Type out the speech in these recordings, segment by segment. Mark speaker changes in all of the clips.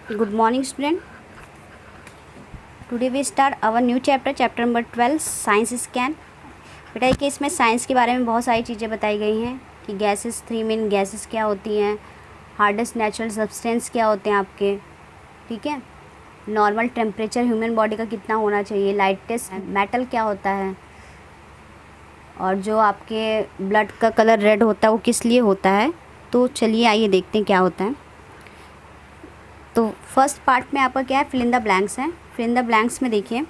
Speaker 1: Good morning, student. Today we start our new chapter number 12, science scan. बेटा देखिए, इसमें science के बारे में बहुत सारी चीज़ें बताई गई हैं कि गैसेस, 3 मेन गैसेस क्या होती हैं, हार्डेस्ट नेचुरल सब्सटेंस क्या होते हैं आपके, ठीक है, नॉर्मल टेम्परेचर ह्यूमन बॉडी का कितना होना चाहिए, लाइटेस्ट मेटल क्या होता है, और जो आपके ब्लड का कलर रेड होता है वो किस लिए होता है। तो चलिए आइए देखते हैं क्या होता है। तो फर्स्ट पार्ट में आपका क्या है, फिल इन द ब्लैंक्स है। फिल इन द ब्लैंक्स में देखिए,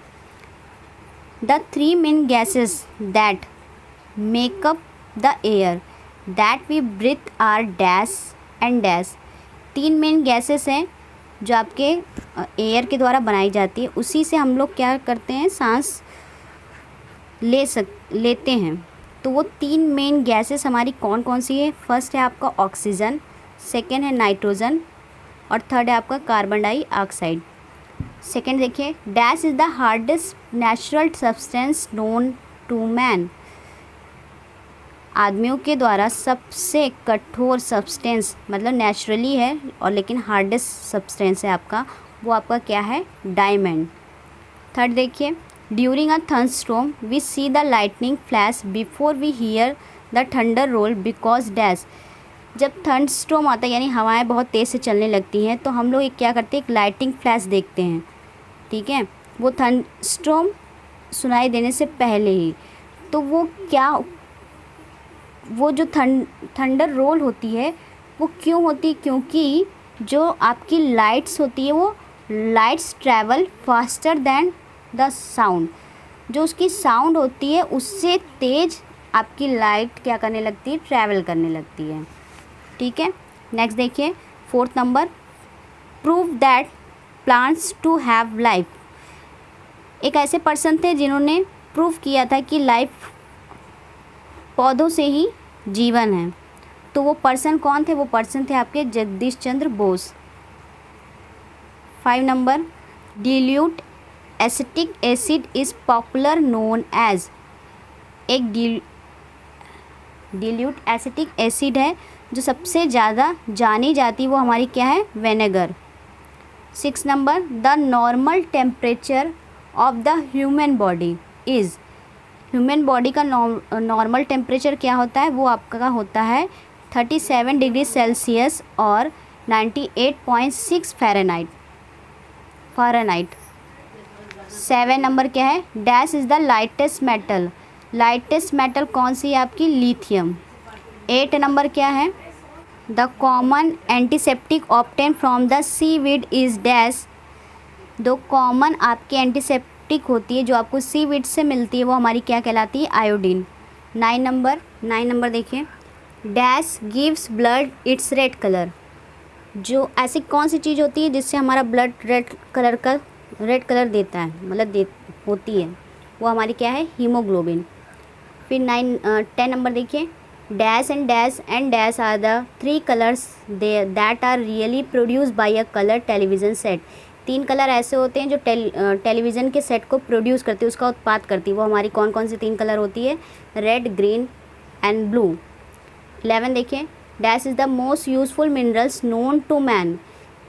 Speaker 1: the 3 main gases that make up the air that we breathe are dash and dash. 3 main gases हैं जो आपके एयर के द्वारा बनाई जाती है, उसी से हम लोग क्या करते हैं, सांस लेते हैं। तो वो 3 मेन गैसेस हमारी कौन कौन सी है। फर्स्ट है आपका ऑक्सीजन, सेकेंड है नाइट्रोजन, और थर्ड है आपका कार्बन डाइऑक्साइड। सेकेंड देखिए, dash is the hardest natural substance known to man. आदमियों के द्वारा सबसे कठोर सब्सटेंस, मतलब नेचुरली है और लेकिन हार्डेस्ट सब्सटेंस है आपका, वो आपका क्या है, डायमंड। थर्ड देखिए, during a thunderstorm we see the lightning flash before we hear the thunder roll because dash. जब थंडरस्टॉर्म आता है यानी हवाएं बहुत तेज़ से चलने लगती हैं, तो हम लोग एक क्या करते हैं, एक लाइटिंग फ्लैश देखते हैं, ठीक है, वो थंडरस्टॉर्म सुनाई देने से पहले ही। तो वो क्या, वो जो थंडर रोल होती है वो क्यों होती है, क्योंकि जो आपकी लाइट्स होती है वो lights travel faster than the sound. जो उसकी साउंड होती है उससे तेज़ आपकी लाइट क्या करने लगती है, ट्रैवल करने लगती है, ठीक है। नेक्स्ट देखिए, fourth number, prove that plants too have life. एक ऐसे पर्सन थे जिन्होंने प्रूव किया था कि लाइफ पौधों से ही जीवन है। तो वो पर्सन कौन थे, वो पर्सन थे आपके Jagdish Chandra Bose. 5 number, dilute acetic acid is popular known as. एक डिल्यूट एसिटिक एसिड है जो सबसे ज़्यादा जानी जाती, वो हमारी क्या है, vinegar. 6 number, the normal temperature of the human body is. Human body का नॉर्मल टेम्परेचर क्या होता है, वो आपका होता है 37 डिग्री सेल्सियस और 98.6 फ़ारेनहाइट। 7 नंबर क्या है, dash is the lightest metal. Lightest metal कौन सी है आपकी, लिथियम। 8 नंबर क्या है, the common antiseptic obtain from the seaweed is dash. दो कॉमन आपकी एंटीसेप्टिक होती है जो आपको सीवीड से मिलती है, वो हमारी क्या कहलाती है, आयोडीन। 9 नंबर देखिए, dash gives blood it's red colour. जो ऐसी कौन सी चीज़ होती है जिससे हमारा ब्लड रेड कलर देता है, मतलब होती है, वो हमारी क्या है, हीमोग्लोबिन। फिर 10 नंबर देखिए, dash and dash are the 3 colours that are really produce by a colour television set. 3 colour ऐसे होते हैं जो टेलीविज़न के सेट को प्रोड्यूस करती है, उसका उत्पाद करती है, वो हमारी कौन कौन सी 3 कलर होती है, रेड, ग्रीन एंड ब्लू। 11 देखिए, dash is the most useful minerals known to man.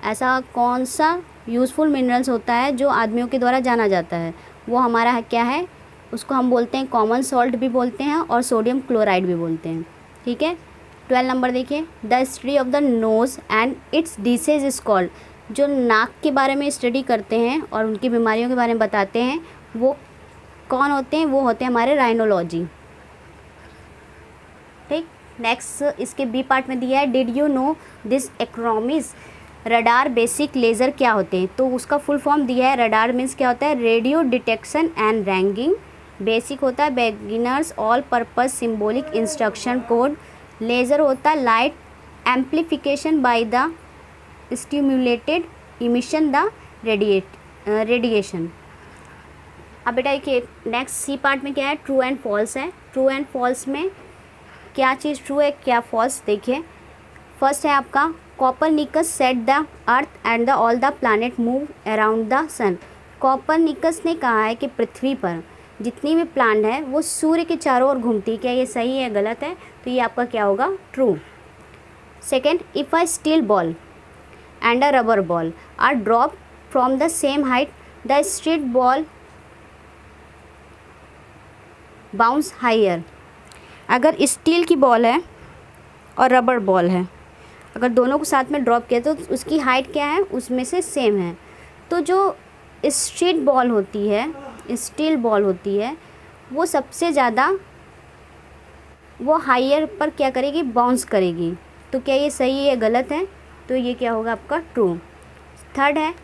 Speaker 1: ऐसा कौन सा यूज़फुल मिनरल्स होता है जो आदमियों के द्वारा जाना जाता है, वो हमारा क्या है, उसको हम बोलते हैं कॉमन सॉल्ट भी बोलते हैं और सोडियम क्लोराइड भी बोलते हैं, ठीक है। 12 नंबर देखिए, the history of the nose and its disease is called. जो नाक के बारे में स्टडी करते हैं और उनकी बीमारियों के बारे में बताते हैं, वो कौन होते हैं, वो होते हैं हमारे राइनोलॉजी, ठीक। नेक्स्ट इसके बी पार्ट में दिया है, did you know this acronyms. Radar basic laser क्या होते हैं, तो उसका फुल फॉर्म दिया है। रडार मीन्स क्या होता है, radio detection and ragging. Basic होता है beginners all purpose symbolic instruction code. Laser होता है light amplification by the stimulated emission the radiation. अब बेटा देखिए, नेक्स्ट सी पार्ट में क्या है, ट्रू एंड फॉल्स है। ट्रू एंड फॉल्स में क्या चीज़ ट्रू है, क्या फॉल्स, देखिए। फर्स्ट है आपका, Copernicus set the earth and the all the planet move around the sun. Copernicus ने कहा है कि पृथ्वी पर जितनी भी प्लांट है वो सूर्य के चारों ओर घूमती है। क्या ये सही है, गलत है, तो ये आपका क्या होगा, true. Second, if a steel ball and a rubber ball are drop from the same height the street ball bounce higher. अगर स्टील की बॉल है और रबर बॉल है, अगर दोनों को साथ में ड्रॉप किया तो उसकी हाइट क्या है, उसमें से सेम है। तो जो स्ट्रीट बॉल होती है, स्टील बॉल होती है, वो सबसे ज़्यादा वो हायर पर क्या करेगी, बाउंस करेगी। तो क्या ये सही है, गलत है? तो ये क्या होगा आपका ट्रू। थर्ड है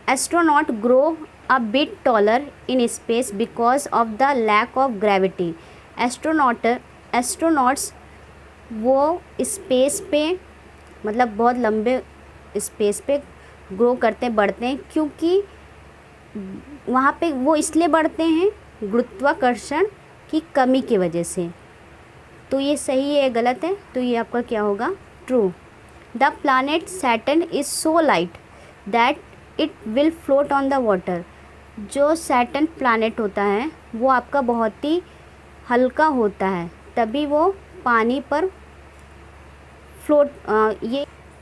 Speaker 1: astronaut grow a bit taller in space because of the lack of gravity. Astronauts वो स्पेस पे मतलब बहुत लंबे स्पेस पे ग्रो करते बढ़ते हैं, क्योंकि वहाँ पे वो इसलिए बढ़ते हैं गुरुत्वाकर्षण की कमी की वजह से। तो ये सही है, गलत है? तो ये आपका क्या होगा, true. The planet Saturn is so light that it will float on the water. जो सैटर्न प्लानेट होता है वो आपका बहुत ही हल्का होता है, तभी वो पानी पर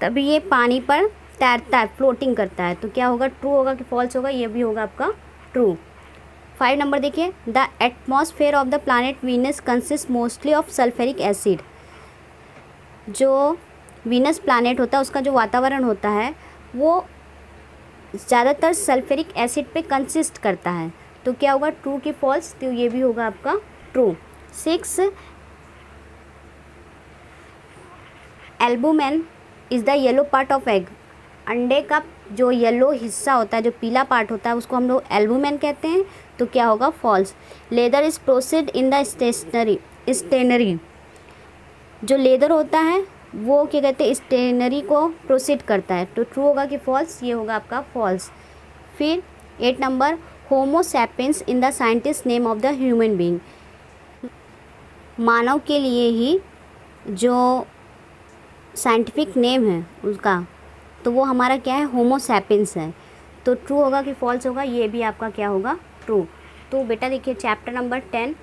Speaker 1: तभी ये पानी पर तैरता है, फ्लोटिंग करता है। तो क्या होगा, ट्रू होगा कि फॉल्स होगा? ये भी होगा आपका ट्रू। 5 नंबर देखिए, the atmosphere of the planet Venus consist mostly of sulphuric acid. जो वीनस प्लानेट होता है उसका जो वातावरण होता है वो ज़्यादातर सल्फ्यूरिक एसिड पे कंसिस्ट करता है। तो क्या होगा, ट्रू की फॉल्स? तो ये भी होगा आपका true. 6 albumen is the yellow part of egg. अंडे का जो येलो हिस्सा होता है, जो पीला पार्ट होता है, उसको हम लोग एल्बुमेन कहते हैं। तो क्या होगा, false. Leather is processed in the tannery. जो लेदर होता है वो क्या कहते हैं, स्टेनरी को प्रोसीड करता है। तो ट्रू होगा कि फॉल्स? ये होगा आपका फॉल्स। फिर 8 number, homo sapiens in the scientist name of the human being. मानव के लिए ही जो साइंटिफिक नेम है उसका, तो वो हमारा क्या है, होमो सैपियंस है। तो ट्रू होगा कि फॉल्स होगा? ये भी आपका क्या होगा, ट्रू। तो बेटा देखिए चैप्टर नंबर 10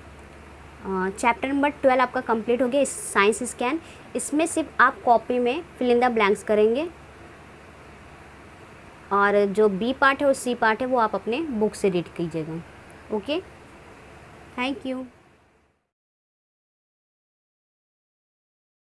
Speaker 1: चैप्टर नंबर 12 आपका कंप्लीट हो गया, साइंस स्कैन। इसमें सिर्फ आप कॉपी में फिल इन द ब्लैंक्स करेंगे, और जो बी पार्ट है और सी पार्ट है वो आप अपने बुक से रीड कीजिएगा। Okay, thank you.